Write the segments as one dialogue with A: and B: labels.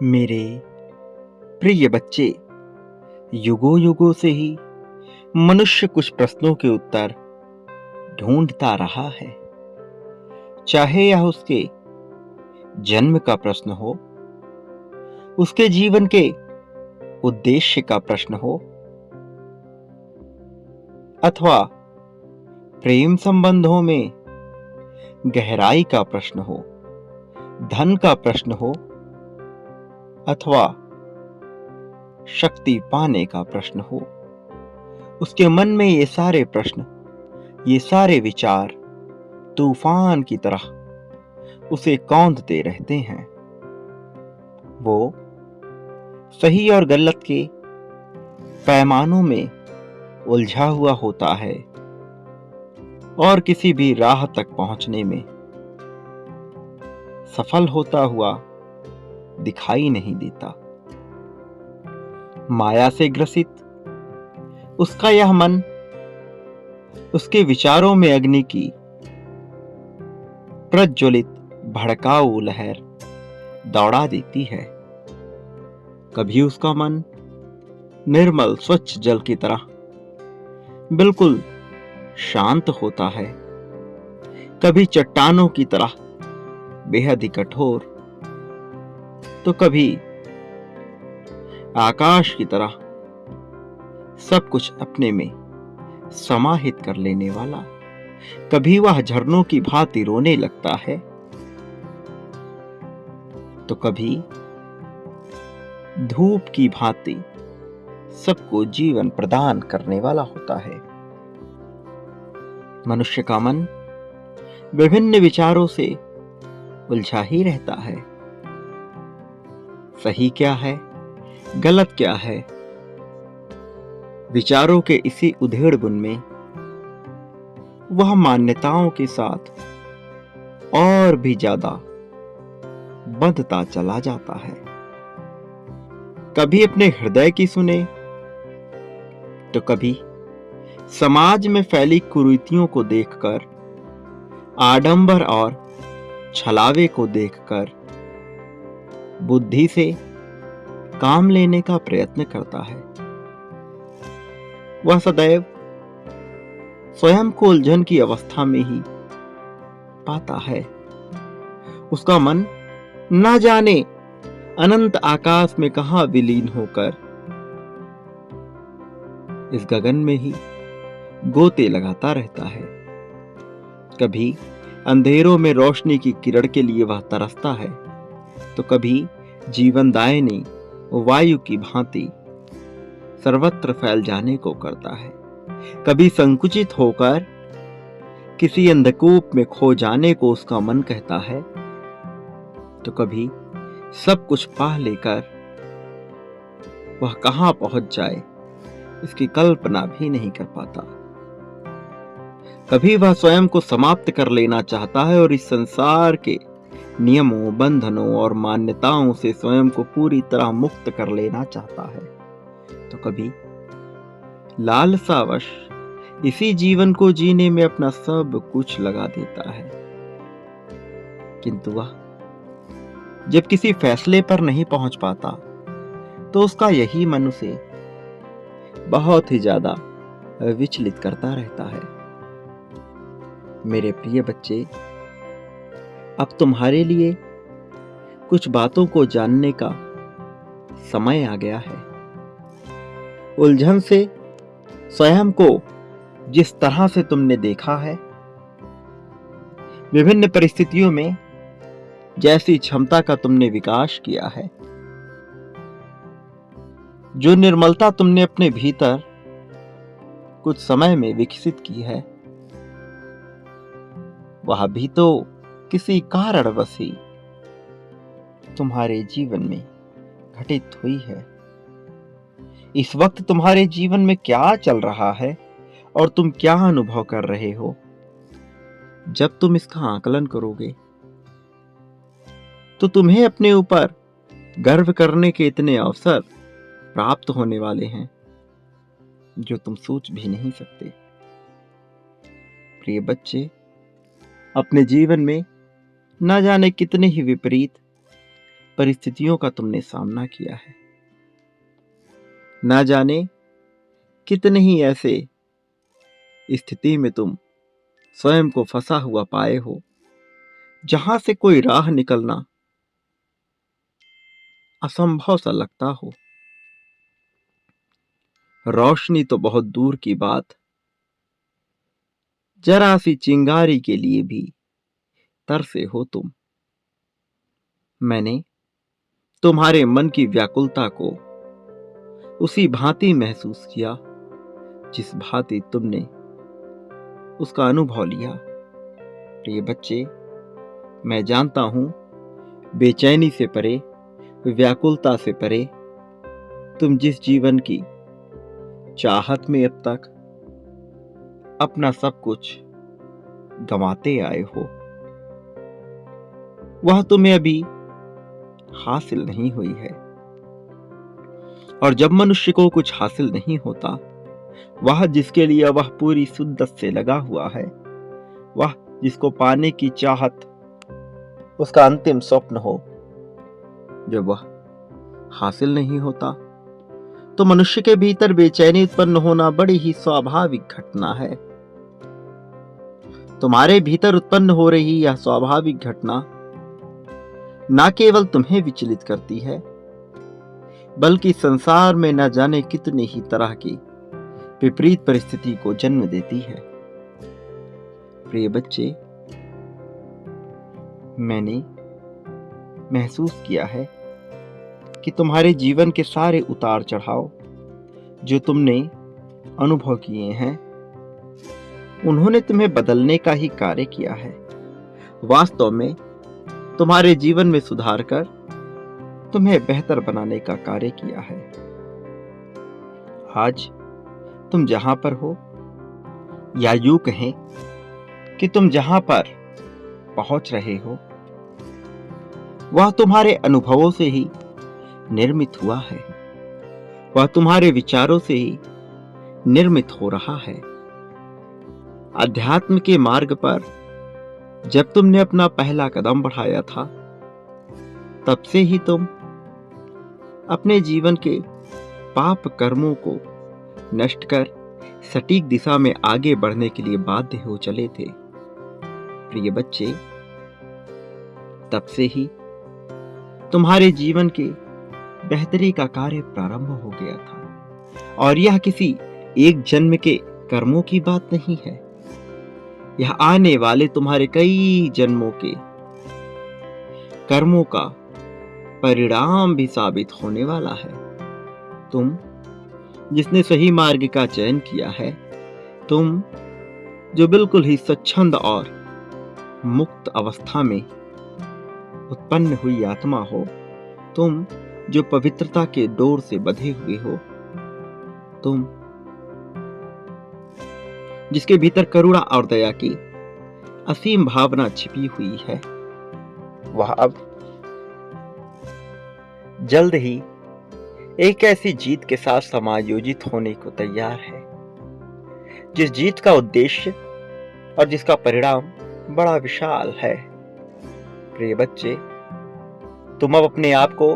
A: मेरे प्रिय बच्चे, युगों युगों से ही मनुष्य कुछ प्रश्नों के उत्तर ढूंढता रहा है। चाहे यह उसके जन्म का प्रश्न हो, उसके जीवन के उद्देश्य का प्रश्न हो, अथवा प्रेम संबंधों में गहराई का प्रश्न हो, धन का प्रश्न हो, अथवा शक्ति पाने का प्रश्न हो। उसके मन में ये सारे प्रश्न, ये सारे विचार तूफान की तरह उसे कौंधते रहते हैं। वो सही और गलत के पैमानों में उलझा हुआ होता है और किसी भी राह तक पहुंचने में सफल होता हुआ दिखाई नहीं देता। माया से ग्रसित उसका यह मन उसके विचारों में अग्नि की प्रज्वलित भड़काऊ लहर दौड़ा देती है। कभी उसका मन निर्मल स्वच्छ जल की तरह बिल्कुल शांत होता है, कभी चट्टानों की तरह बेहद ही कठोर, तो कभी आकाश की तरह सब कुछ अपने में समाहित कर लेने वाला। कभी वह झरनों की भांति रोने लगता है, तो कभी धूप की भांति सबको जीवन प्रदान करने वाला होता है। मनुष्य का मन विभिन्न विचारों से उलझा ही रहता है। सही क्या है, गलत क्या है, विचारों के इसी उधेड़-बुन में वह मान्यताओं के साथ और भी ज्यादा बंधता चला जाता है। कभी अपने हृदय की सुने, तो कभी समाज में फैली कुरीतियों को देखकर, आडंबर और छलावे को देखकर बुद्धि से काम लेने का प्रयत्न करता है। वह सदैव स्वयं को उलझन की अवस्था में ही पाता है। उसका मन ना जाने अनंत आकाश में कहां विलीन होकर इस गगन में ही गोते लगाता रहता है। कभी अंधेरों में रोशनी की किरण के लिए वह तरसता है, तो कभी जीवनदायिनी वायु की भांति सर्वत्र फैल जाने को करता है। कभी संकुचित होकर किसी अंधकूप में खो जाने को उसका मन कहता है, तो कभी सब कुछ पा लेकर वह कहां पहुंच जाए इसकी कल्पना भी नहीं कर पाता। कभी वह स्वयं को समाप्त कर लेना चाहता है और इस संसार के नियमों, बंधनों और मान्यताओं से स्वयं को पूरी तरह मुक्त कर लेना चाहता है, तो कभी लालसावश इसी जीवन को जीने में अपना सब कुछ लगा देता है। किंतु वह जब किसी फैसले पर नहीं पहुंच पाता, तो उसका यही मन उसे बहुत ही ज्यादा विचलित करता रहता है। मेरे प्रिय बच्चे, अब तुम्हारे लिए कुछ बातों को जानने का समय आ गया है। उलझन से स्वयं को जिस तरह से तुमने देखा है, विभिन्न परिस्थितियों में जैसी क्षमता का तुमने विकास किया है, जो निर्मलता तुमने अपने भीतर कुछ समय में विकसित की है, वह भी तो किसी कारणवश ही तुम्हारे जीवन में घटित हुई है। इस वक्त तुम्हारे जीवन में क्या चल रहा है और तुम क्या अनुभव कर रहे हो, जब तुम इसका आकलन करोगे, तो तुम्हें अपने ऊपर गर्व करने के इतने अवसर प्राप्त होने वाले हैं जो तुम सोच भी नहीं सकते। प्रिय बच्चे, अपने जीवन में न जाने कितने ही विपरीत परिस्थितियों का तुमने सामना किया है। ना जाने कितने ही ऐसे स्थिति में तुम स्वयं को फंसा हुआ पाए हो, जहां से कोई राह निकलना असंभव सा लगता हो। रोशनी तो बहुत दूर की बात, जरा सी चिंगारी के लिए भी तरसे हो तुम। मैंने तुम्हारे मन की व्याकुलता को उसी भांति महसूस किया जिस भांति तुमने उसका अनुभव लिया। प्रिय बच्चे, मैं जानता हूं, बेचैनी से परे, व्याकुलता से परे, तुम जिस जीवन की चाहत में अब तक अपना सब कुछ गंवाते आए हो, वह तुम्हें अभी हासिल नहीं हुई है। और जब मनुष्य को कुछ हासिल नहीं होता, वह जिसके लिए वह पूरी शिद्दत से लगा हुआ है, वह जिसको पाने की चाहत उसका अंतिम स्वप्न हो, जब वह हासिल नहीं होता, तो मनुष्य के भीतर बेचैनी उत्पन्न होना बड़ी ही स्वाभाविक घटना है। तुम्हारे भीतर उत्पन्न हो रही यह स्वाभाविक घटना न केवल तुम्हें विचलित करती है, बल्कि संसार में न जाने कितने ही तरह की विपरीत परिस्थिति को जन्म देती है। प्रिय बच्चे, मैंने महसूस किया है कि तुम्हारे जीवन के सारे उतार चढ़ाव जो तुमने अनुभव किए हैं, उन्होंने तुम्हें बदलने का ही कार्य किया है। वास्तव में तुम्हारे जीवन में सुधार कर तुम्हें बेहतर बनाने का कार्य किया है। आज तुम जहां पर हो, या यूं कहें कि तुम जहां पर पहुंच रहे हो, वह तुम्हारे अनुभवों से ही निर्मित हुआ है। वह तुम्हारे विचारों से ही निर्मित हो रहा है। अध्यात्म के मार्ग पर जब तुमने अपना पहला कदम बढ़ाया था, तब से ही तुम अपने जीवन के पाप कर्मों को नष्ट कर सटीक दिशा में आगे बढ़ने के लिए बाध्य हो चले थे। प्रिय बच्चे, तब से ही तुम्हारे जीवन के बेहतरी का कार्य प्रारंभ हो गया था। और यह किसी एक जन्म के कर्मों की बात नहीं है, यह आने वाले तुम्हारे कई जन्मों के कर्मों का परिणाम भी साबित होने वाला है। तुम जिसने सही मार्ग का चयन किया है, तुम जो बिल्कुल ही स्वच्छंद और मुक्त अवस्था में उत्पन्न हुई आत्मा हो, तुम जो पवित्रता के डोर से बंधे हुए हो, तुम जिसके भीतर करुणा और दया की असीम भावना छिपी हुई है, वह अब जल्द ही एक ऐसी जीत के साथ समायोजित होने को तैयार है, जिस जीत का उद्देश्य और जिसका परिणाम बड़ा विशाल है। प्रिय बच्चे, तुम अब अपने आप को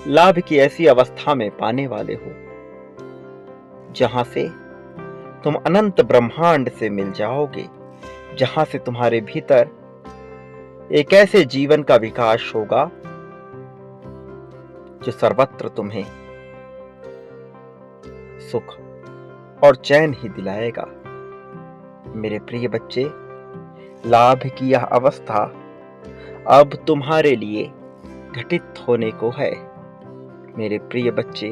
A: लाभ की ऐसी अवस्था में पाने वाले हो, जहां से तुम अनंत ब्रह्मांड से मिल जाओगे, जहां से तुम्हारे भीतर एक ऐसे जीवन का विकास होगा जो सर्वत्र तुम्हें सुख और चैन ही दिलाएगा। मेरे प्रिय बच्चे, लाभ की यह अवस्था अब तुम्हारे लिए घटित होने को है। मेरे प्रिय बच्चे,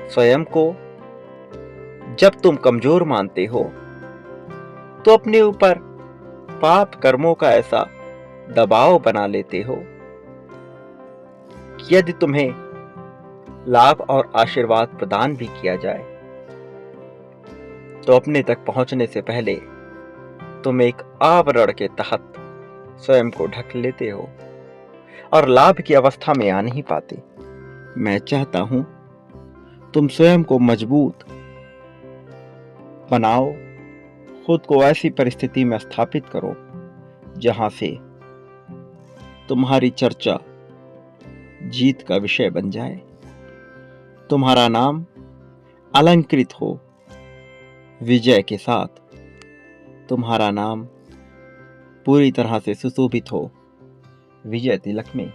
A: स्वयं को जब तुम कमजोर मानते हो, तो अपने ऊपर पाप कर्मों का ऐसा दबाव बना लेते हो कि यदि तुम्हें लाभ और आशीर्वाद प्रदान भी किया जाए, तो अपने तक पहुंचने से पहले तुम एक आवरण के तहत स्वयं को ढक लेते हो और लाभ की अवस्था में आ नहीं पाते। मैं चाहता हूं तुम स्वयं को मजबूत बनाओ, खुद को ऐसी परिस्थिति में स्थापित करो जहां से तुम्हारी चर्चा जीत का विषय बन जाए। तुम्हारा नाम अलंकृत हो विजय के साथ, तुम्हारा नाम पूरी तरह से सुशोभित हो विजय तिलक में।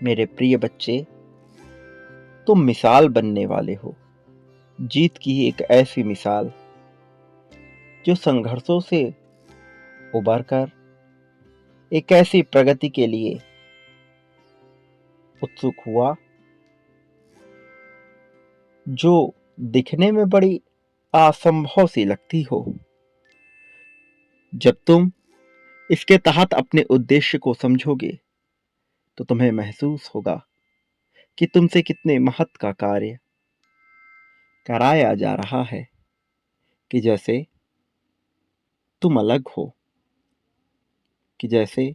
A: मेरे प्रिय बच्चे, तुम मिसाल बनने वाले हो, जीत की एक ऐसी मिसाल जो संघर्षों से उबर कर एक ऐसी प्रगति के लिए उत्सुक हुआ जो दिखने में बड़ी असंभव सी लगती हो। जब तुम इसके तहत अपने उद्देश्य को समझोगे तो तुम्हें महसूस होगा कि तुमसे कितने महत्व का कार्य कराया जा रहा है, कि जैसे तुम अलग हो, कि जैसे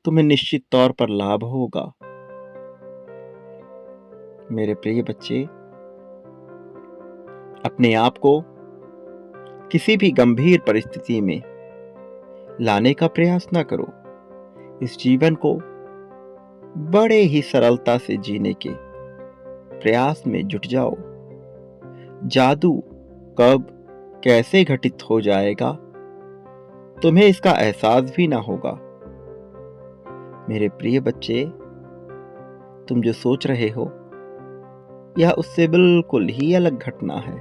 A: तुम्हें निश्चित तौर पर लाभ होगा। मेरे प्रिय बच्चे, अपने आप को किसी भी गंभीर परिस्थिति में लाने का प्रयास ना करो। इस जीवन को बड़े ही सरलता से जीने के प्रयास में जुट जाओ। जादू कब कैसे घटित हो जाएगा तुम्हें इसका एहसास भी ना होगा। मेरे प्रिय बच्चे, तुम जो सोच रहे हो यह उससे बिल्कुल ही अलग घटना है।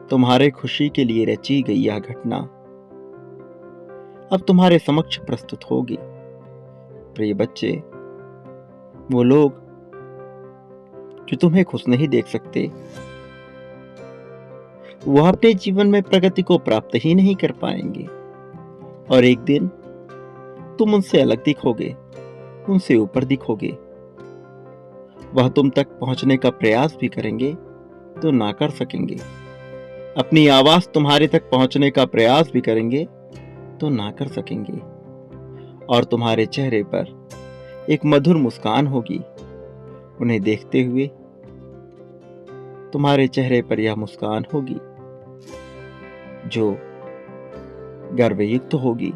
A: तुम्हारे खुशी के लिए रची गई यह घटना अब तुम्हारे समक्ष प्रस्तुत होगी। प्रिय बच्चे, वो लोग जो तुम्हें खुश नहीं देख सकते, वह अपने जीवन में प्रगति को प्राप्त ही नहीं कर पाएंगे, और एक दिन तुम उनसे अलग दिखोगे, उनसे ऊपर दिखोगे। वह तुम तक पहुंचने का प्रयास भी करेंगे तो ना कर सकेंगे। अपनी आवाज तुम्हारे तक पहुंचने का प्रयास भी करेंगे तो ना कर सकेंगे। और तुम्हारे चेहरे पर एक मधुर मुस्कान होगी। उन्हें देखते हुए तुम्हारे चेहरे पर यह मुस्कान होगी जो गर्वयुक्त होगी।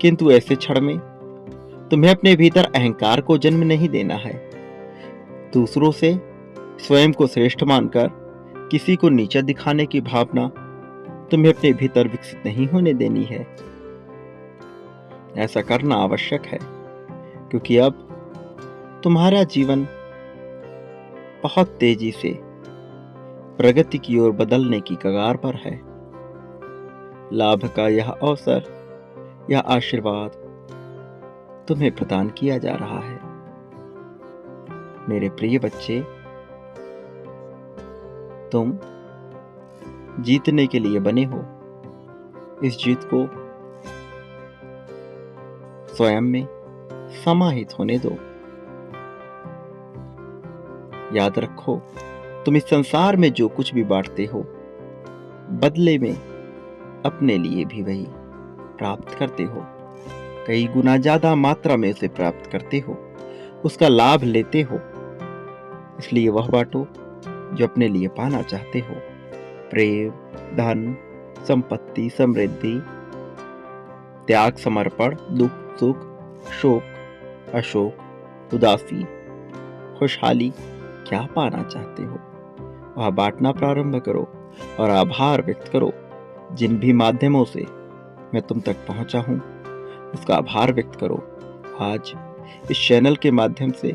A: किंतु ऐसे क्षण में तुम्हें अपने भीतर अहंकार को जन्म नहीं देना है। दूसरों से स्वयं को श्रेष्ठ मानकर किसी को नीचा दिखाने की भावना तुम्हें अपने भीतर विकसित नहीं होने देनी है। ऐसा करना आवश्यक है, क्योंकि अब तुम्हारा जीवन बहुत तेजी से प्रगति की ओर बदलने की कगार पर है। लाभ का यह अवसर, यह आशीर्वाद तुम्हें प्रदान किया जा रहा है। मेरे प्रिय बच्चे, तुम जीतने के लिए बने हो। इस जीत को स्वयं में समाहित होने दो। याद रखो, तुम इस संसार में जो कुछ भी बांटते हो, बदले में अपने लिए भी वही प्राप्त करते हो। कई गुना ज्यादा मात्रा में उसे प्राप्त करते हो, उसका लाभ लेते हो। इसलिए वह बांटो जो अपने लिए पाना चाहते हो। प्रेम, धन, संपत्ति, समृद्धि, त्याग, समर्पण, दुख, सुख, शोक, अशोक, उदासी, खुशहाली, क्या पाना चाहते हो वह बांटना प्रारंभ करो और आभार व्यक्त करो। जिन भी माध्यमों से मैं तुम तक पहुंचा हूं, उसका आभार व्यक्त करो। आज इस चैनल के माध्यम से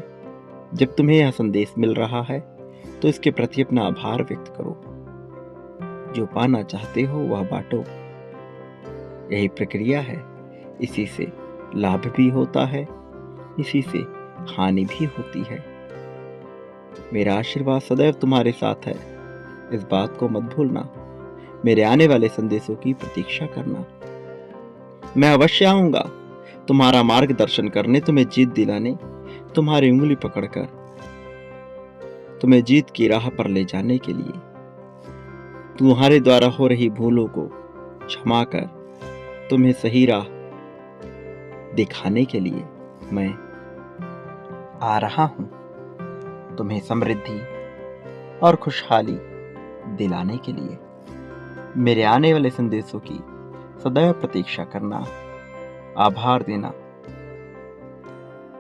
A: जब तुम्हें यह संदेश मिल रहा है तो इसके प्रति अपना आभार व्यक्त करो। जो पाना चाहते हो वह बांटो। यही प्रक्रिया है। इसी से लाभ भी होता है, इसी से हानि भी होती है। मेरा आशीर्वाद सदैव तुम्हारे साथ है, इस बात को मत भूलना। मेरे आने वाले संदेशों की प्रतीक्षा करना। मैं अवश्य आऊंगा तुम्हारा मार्गदर्शन करने, तुम्हें जीत दिलाने, तुम्हारी उंगली पकड़कर तुम्हें जीत की राह पर ले जाने के लिए। तुम्हारे द्वारा हो रही भूलों को क्षमा कर तुम्हें सही राह दिखाने के लिए मैं आ रहा हूं। तुम्हें समृद्धि और खुशहाली दिलाने के लिए। मेरे आने वाले संदेशों की सदैव प्रतीक्षा करना, आभार देना।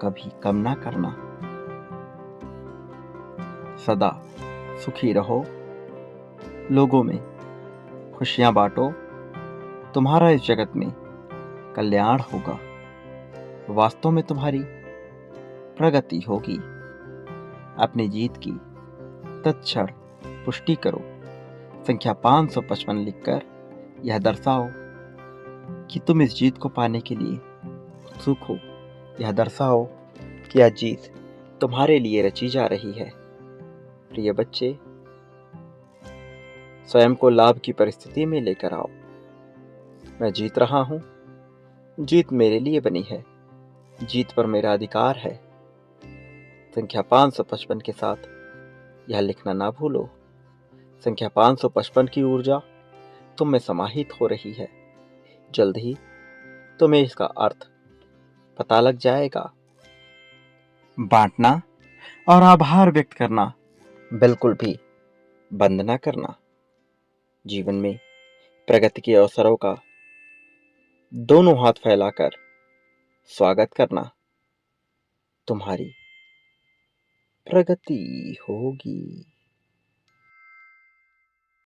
A: कभी कम ना करना। सदा सुखी रहो, लोगों में खुशियां बांटो, तुम्हारा इस जगत में कल्याण होगा। वास्तव में तुम्हारी प्रगति होगी। अपनी जीत की तत्क्षण पुष्टि करो। संख्या 555 लिखकर यह दर्शाओ कि तुम इस जीत को पाने के लिए उत्सुक हो। यह दर्शाओ कि यह जीत तुम्हारे लिए रची जा रही है। प्रिय बच्चे, स्वयं को लाभ की परिस्थिति में लेकर आओ। मैं जीत रहा हूं, जीत मेरे लिए बनी है, जीत पर मेरा अधिकार है। संख्या 555 के साथ यह लिखना ना भूलो। संख्या 555 की ऊर्जा तुम में समाहित हो रही है। जल्द ही तुम्हें इसका अर्थ पता लग जाएगा। बांटना और आभार व्यक्त करना बिल्कुल भी बंद ना करना। जीवन में प्रगति के अवसरों का दोनों हाथ फैलाकर स्वागत करना। तुम्हारी प्रगति होगी।